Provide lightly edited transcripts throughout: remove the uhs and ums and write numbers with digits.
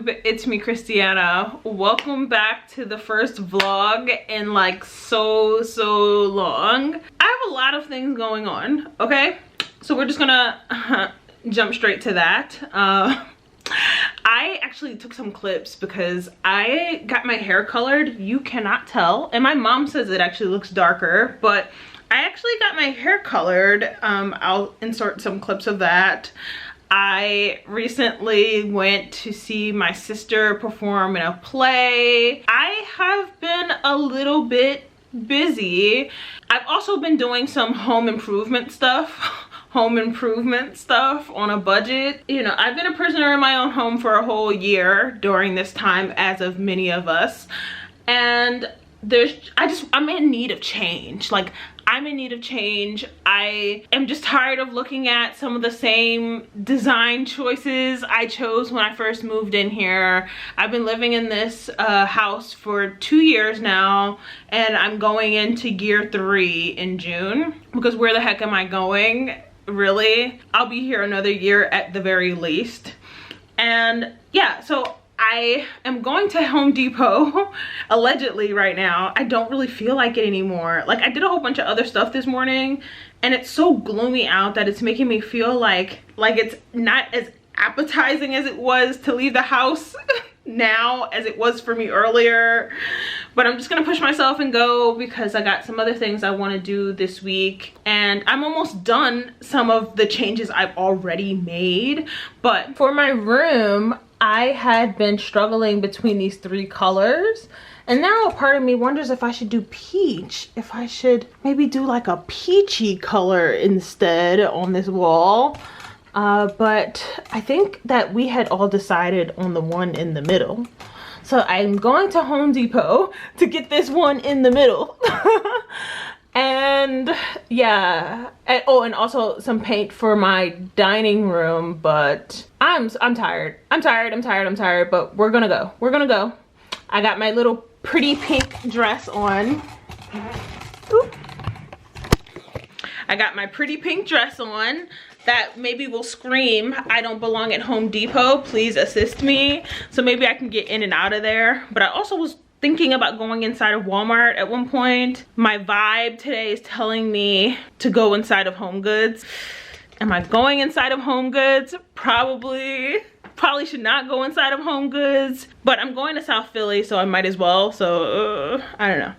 YouTube, it's me, Kristianna. Welcome back to the first vlog in like so long. I have a lot of things going on, okay? So we're just gonna jump straight to that. I actually took some clips because I got my hair colored. You cannot tell, and my mom says it actually looks darker, but I actually got my hair colored. I'll insert some clips of that. I recently went to see my sister perform in a play. I have been a little bit busy. I've also been doing some home improvement stuff on a budget. You know, I've been a prisoner in my own home for a whole year during this time, as of many of us, and I'm in need of change. Like, I'm in need of change. I am just tired of looking at some of the same design choices I chose when I first moved in here. I've been living in this house for 2 years now, and I'm going into year 3 in June, because where the heck am I going? Really? I'll be here another year at the very least. And yeah, so I am going to Home Depot allegedly right now. I don't really feel like it anymore. Like, I did a whole bunch of other stuff this morning, and it's so gloomy out that it's making me feel like it's not as appetizing as it was to leave the house now as it was for me earlier. But I'm just gonna push myself and go, because I got some other things I want to do this week, and I'm almost done some of the changes I've already made. But for my room, I had been struggling between these 3 colors, and now a part of me wonders if I should do peach, if I should maybe do like a peachy color instead on this wall. But I think that we had all decided on the one in the middle. So I'm going to Home Depot to get this one in the middle. And yeah, and also some paint for my dining room. But I'm tired, but we're gonna go. I got my little pretty pink dress on. Oop. I got my pretty pink dress on that maybe will scream, "I don't belong at Home Depot, please assist me." So maybe I can get in and out of there. But I also was thinking about going inside of Walmart at one point. My vibe today is telling me to go inside of Home Goods. Am I going inside of Home Goods? Probably should not go inside of Home Goods, but I'm going to South Philly, so I might as well. So I don't know.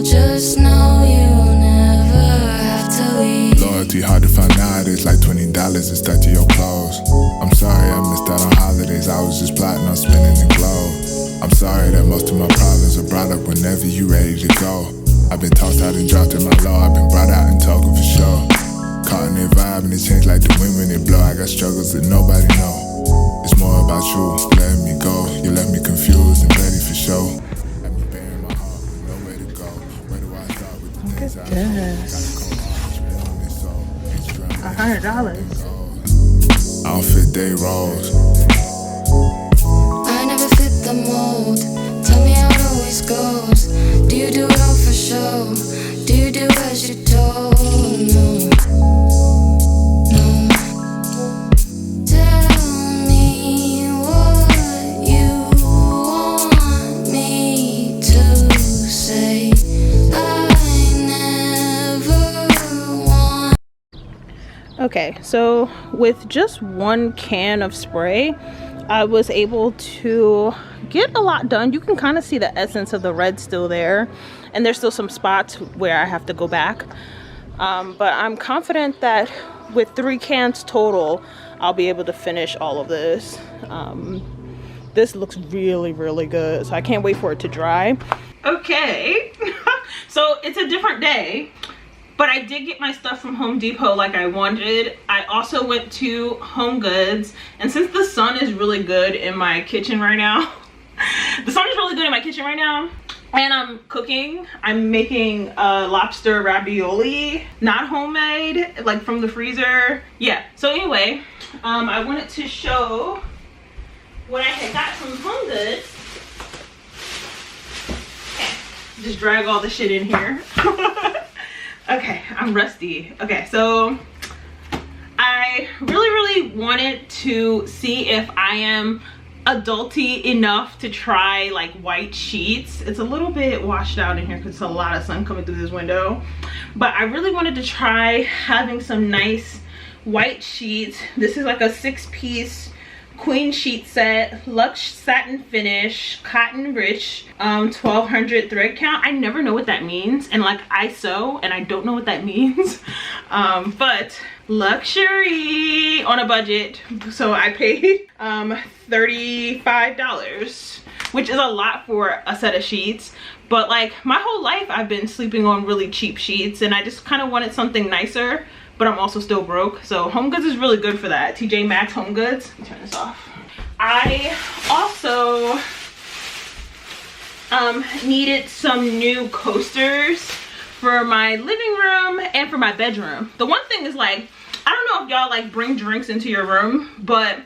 Just know you'll never have to leave. Loyalty hard to find nowadays, like $20 is stuck to your clothes. I'm sorry I missed out on holidays, I was just plotting on spinning the globe. I'm sorry that most of my problems are brought up whenever you ready to go. I've been tossed out and dropped in my low, I've been brought out and talking for sure. Caught in their vibe and it changed like the wind when it blow. I got struggles that nobody know. It's more about you, letting me go. You left me confused and ready for show. Look at this. $100. Outfit day rolls. I never fit the mold. Tell me how it always goes. Do you do it all for show? Do you do as you're told? No. Tell me what you want me to say. Okay, so with just 1 can of spray, I was able to get a lot done. You can kind of see the essence of the red still there, and there's still some spots where I have to go back. But I'm confident that with 3 cans total, I'll be able to finish all of this. This looks really good, so I can't wait for it to dry. Okay, so it's a different day. But I did get my stuff from Home Depot like I wanted. I also went to Home Goods. And since the sun is really good in my kitchen right now, and I'm cooking, I'm making lobster ravioli, not homemade, like from the freezer. Yeah, so anyway, I wanted to show what I had got from Home Goods. Okay, just drag all the shit in here. Okay, I'm rusty. Okay, so I really wanted to see if I am adulty enough to try like white sheets. It's a little bit washed out in here because it's a lot of sun coming through this window, but I really wanted to try having some nice white sheets. This is like a 6-piece queen sheet set, luxe satin finish, cotton rich, 1200 thread count. I never know what that means, and like I sew and I don't know what that means. But luxury on a budget, so I paid $35, which is a lot for a set of sheets. But like my whole life I've been sleeping on really cheap sheets, and I just kind of wanted something nicer, but I'm also still broke. So Home Goods is really good for that. TJ Maxx Home Goods. Let me turn this off. I also needed some new coasters for my living room and for my bedroom. The one thing is, like, I don't know if y'all like bring drinks into your room, but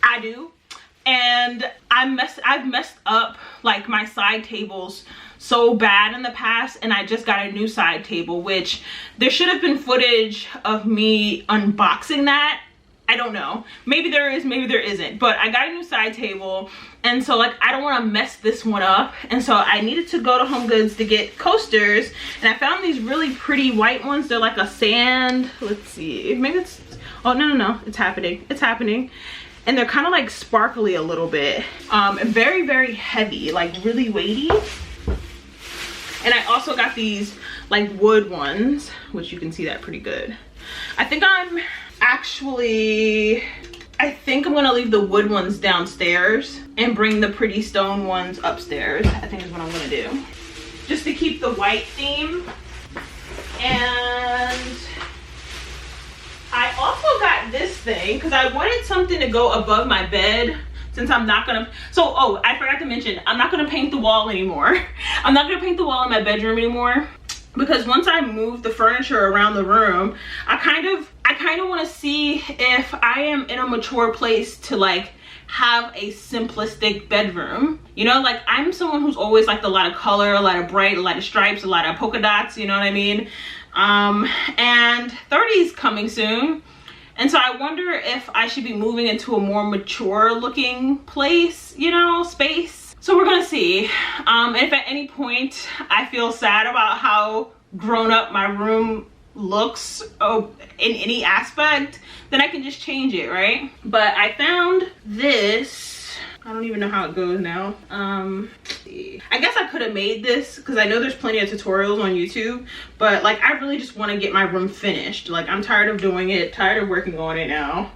I do. And I've messed up like my side tables so bad in the past, and I just got a new side table, which there should have been footage of me unboxing that. I don't know, maybe there is, maybe there isn't, but I got a new side table, and so like I don't want to mess this one up, and so I needed to go to Home Goods to get coasters, and I found these really pretty white ones. They're like a sand, let's see, maybe it's, oh no, it's happening, and they're kind of like sparkly a little bit, and very heavy, like really weighty. And I also got these like wood ones, which you can see that pretty good. I think I'm gonna leave the wood ones downstairs and bring the pretty stone ones upstairs. I think is what I'm gonna do, just to keep the white theme. And I also got this thing because I wanted something to go above my bed, since I'm not gonna, so, oh, I forgot to mention, I'm not gonna paint the wall anymore. I'm not gonna paint the wall in my bedroom anymore, because once I move the furniture around the room, I kind of want to see if I am in a mature place to like have a simplistic bedroom. You know, like I'm someone who's always liked a lot of color, a lot of bright, a lot of stripes, a lot of polka dots, you know what I mean? And 30's coming soon. And so I wonder if I should be moving into a more mature looking place, you know, space. So we're gonna see. If at any point I feel sad about how grown up my room looks in any aspect, then I can just change it, right? But I found this. I don't even know how it goes now. I guess I could have made this because I know there's plenty of tutorials on YouTube, but like I really just want to get my room finished. Like I'm tired of doing it, tired of working on it now.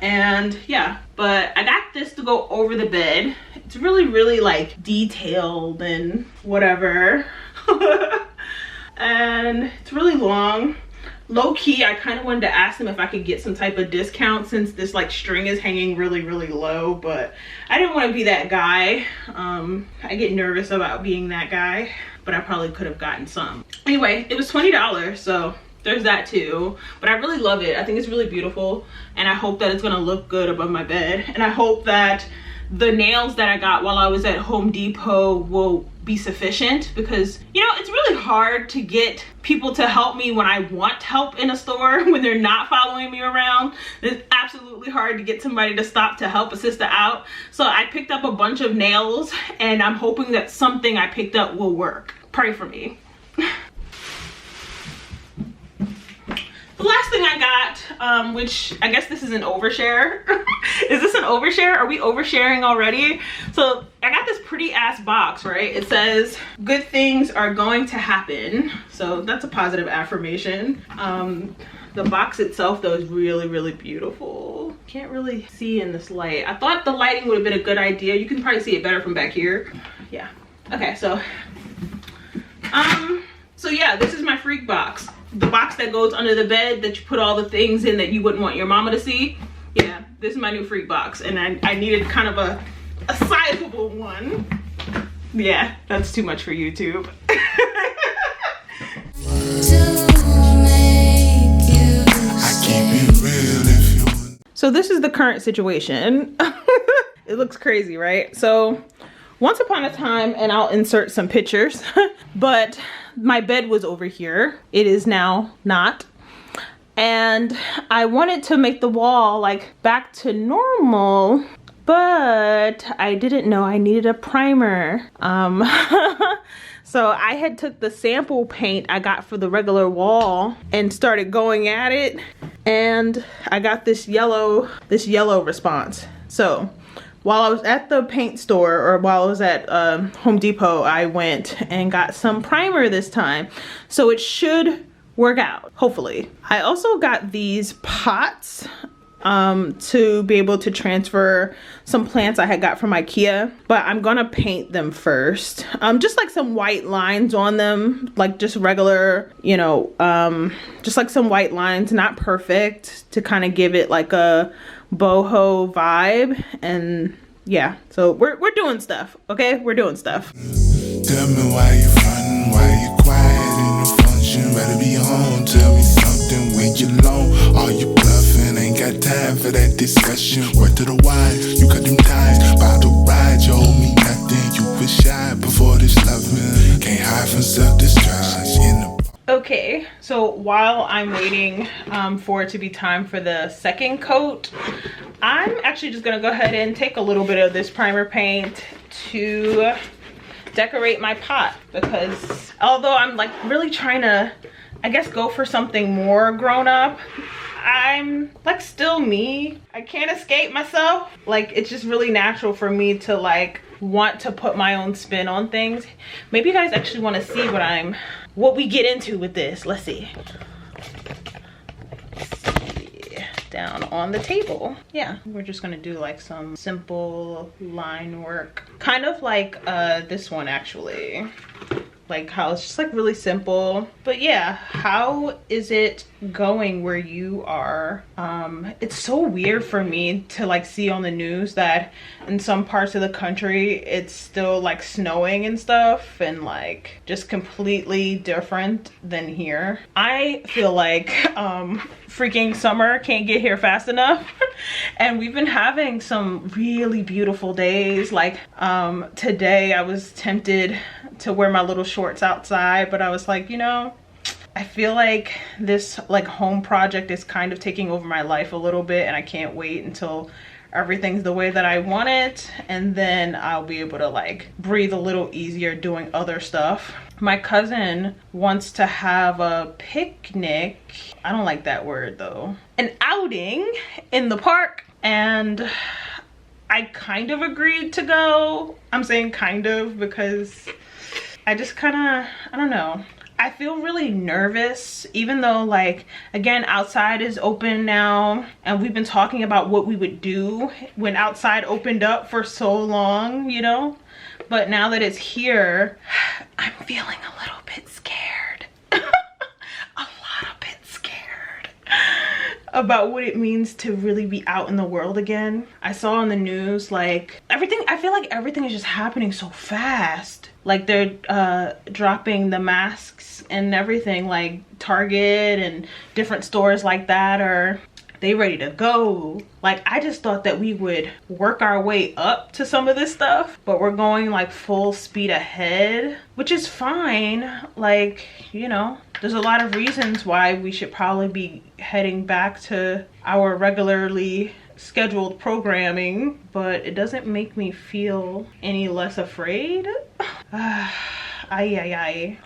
And yeah, but I got this to go over the bed. It's really like detailed and whatever. And it's really long. Low key, I kind of wanted to ask them if I could get some type of discount since this like string is hanging really low, but I didn't want to be that guy. I get nervous about being that guy, but I probably could have gotten some. Anyway, it was $20, so there's that too. But I really love it. I think it's really beautiful, and I hope that it's gonna look good above my bed, and I hope that the nails that I got while I was at Home Depot will be sufficient, because you know it's really hard to get people to help me when I want help in a store when they're not following me around. It's absolutely hard to get somebody to stop to help a sister out. So I picked up a bunch of nails, and I'm hoping that something I picked up will work. Pray for me. The last thing I got, which I guess this is an overshare. Is this an overshare? Are we oversharing already? So I got this pretty ass box, right? It says, good things are going to happen. So that's a positive affirmation. The box itself though is really beautiful. Can't really see in this light. I thought the lighting would have been a good idea. You can probably see it better from back here. Yeah. Okay, so yeah, this is my freak box. The box that goes under the bed that you put all the things in that you wouldn't want your mama to see. Yeah, this is my new freak box, and I needed kind of a sizable one. Yeah, that's too much for YouTube. So this is the current situation. It looks crazy, right? So once upon a time, and I'll insert some pictures, but my bed was over here. It is now not. And I wanted to make the wall like back to normal, but I didn't know I needed a primer. So I had took the sample paint I got for the regular wall and started going at it, and I got this yellow response. So while I was at the paint store, or while I was at Home Depot, I went and got some primer this time. So it should work out, hopefully. I also got these pots to be able to transfer some plants I had got from IKEA, but I'm gonna paint them first. Just like some white lines on them, like just regular, you know, just like some white lines, not perfect, to kind of give it like a boho vibe. And yeah, so we're doing stuff, okay? We're doing stuff. Tell me why you frontin', why you quiet in the function, rather be home, tell me something when you're alone. Are you bluffing? Ain't got time for that discussion. Word to the wise, you cut them ties, by the ride, you owe me nothing. You was shy before this loving, can't hide from self-distrust in the... Okay, so while I'm waiting for it to be time for the second coat, I'm actually just gonna go ahead and take a little bit of this primer paint to decorate my pot, because although I'm like really trying to, I guess, go for something more grown up, I'm like still me. I can't escape myself. Like, it's just really natural for me to like want to put my own spin on things. Maybe you guys actually want to see what we get into with this. Let's see. Down on the table. Yeah, we're just gonna do like some simple line work, kind of like this one actually, like how it's just like really simple. But yeah, how is it going where you are? It's so weird for me to like see on the news that in some parts of the country it's still like snowing and stuff, and like just completely different than here. I feel like freaking summer can't get here fast enough. And we've been having some really beautiful days. Like today I was tempted to wear my little shorts outside, but I was like, you know, I feel like this like home project is kind of taking over my life a little bit, and I can't wait until everything's the way that I want it, and then I'll be able to like breathe a little easier doing other stuff. My cousin wants to have a picnic, I don't like that word though, an outing in the park, and I kind of agreed to go. I'm saying kind of because I just kind of, I don't know, I feel really nervous, even though like, again, outside is open now, and we've been talking about what we would do when outside opened up for so long, you know? But now that it's here, I'm feeling a little bit scared. A lot bit scared about what it means to really be out in the world again. I saw on the news like everything, I feel like everything is just happening so fast. Like they're dropping the masks and everything, like Target and different stores like that are they ready to go. Like, I just thought that we would work our way up to some of this stuff, but we're going like full speed ahead, which is fine. Like, you know, there's a lot of reasons why we should probably be heading back to our regularly scheduled programming, but it doesn't make me feel any less afraid.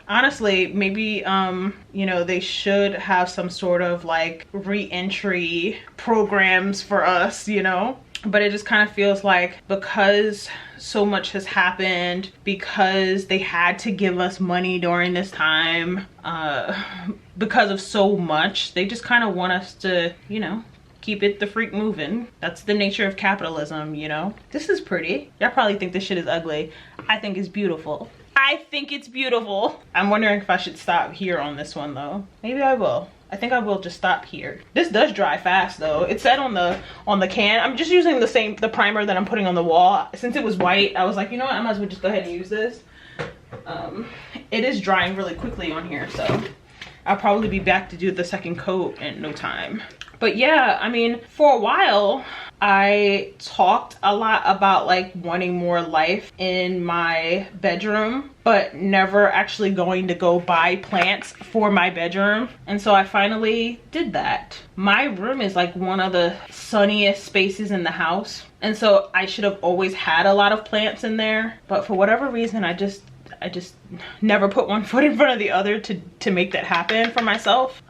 Honestly, maybe you know, they should have some sort of like re-entry programs for us, you know, but it just kind of feels like because so much has happened, because they had to give us money during this time, because of so much, they just kind of want us to, you know, keep it the freak moving. That's the nature of capitalism, you know. This is pretty. Y'all probably think this shit is ugly. I think it's beautiful. I think it's beautiful. I'm wondering if I should stop here on this one though. Maybe I will. I think I will just stop here. This does dry fast though. It said on the can. I'm just using the primer that I'm putting on the wall. Since it was white, I was like, you know what, I might as well just go ahead and use this. It is drying really quickly on here, so I'll probably be back to do the second coat in no time. But yeah, I mean, for a while, I talked a lot about like wanting more life in my bedroom, but never actually going to go buy plants for my bedroom. And so I finally did that. My room is like one of the sunniest spaces in the house. And so I should have always had a lot of plants in there. But for whatever reason, I just never put one foot in front of the other to make that happen for myself.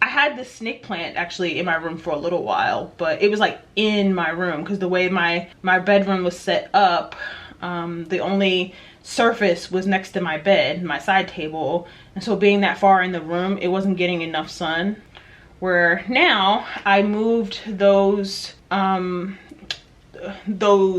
I had this snake plant actually in my room for a little while, but it was like in my room because the way my bedroom was set up, the only surface was next to my bed, my side table, and so being that far in the room, it wasn't getting enough sun. Where now I moved those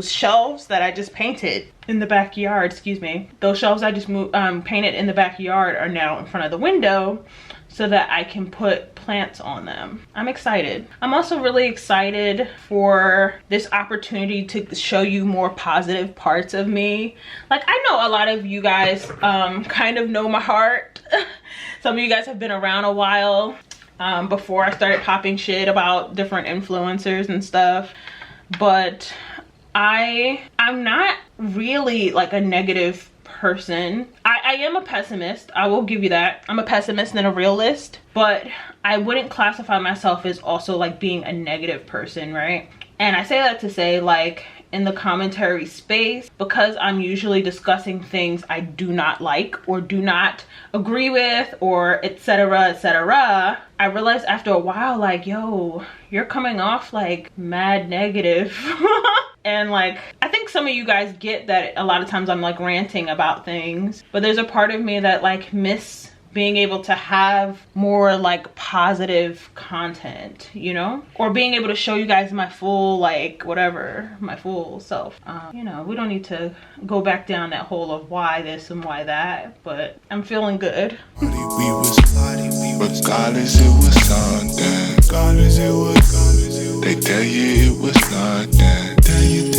shelves that I just painted in the backyard, excuse me, those shelves I just painted in the backyard are now in front of the window so that I can put plants on them. I'm excited. I'm also really excited for this opportunity to show you more positive parts of me. Like, I know a lot of you guys kind of know my heart. Some of you guys have been around a while before I started popping shit about different influencers and stuff. But I'm not really like a negative person. I am a pessimist, I will give you that. I'm a pessimist and a realist, but I wouldn't classify myself as also like being a negative person, right? And I say that to say, like, in the commentary space, because I'm usually discussing things I do not like or do not agree with, or etc., I realized after a while, like, yo, you're coming off like mad negative. And like, I think some of you guys get that a lot of times I'm like ranting about things, but there's a part of me that like miss being able to have more like positive content, you know, or being able to show you guys my full, like, whatever, my full self. You know, we don't need to go back down that hole of why this and why that, but I'm feeling good. Regardless, it was something. Regardless, it was. They tell you it was nothing. Tell you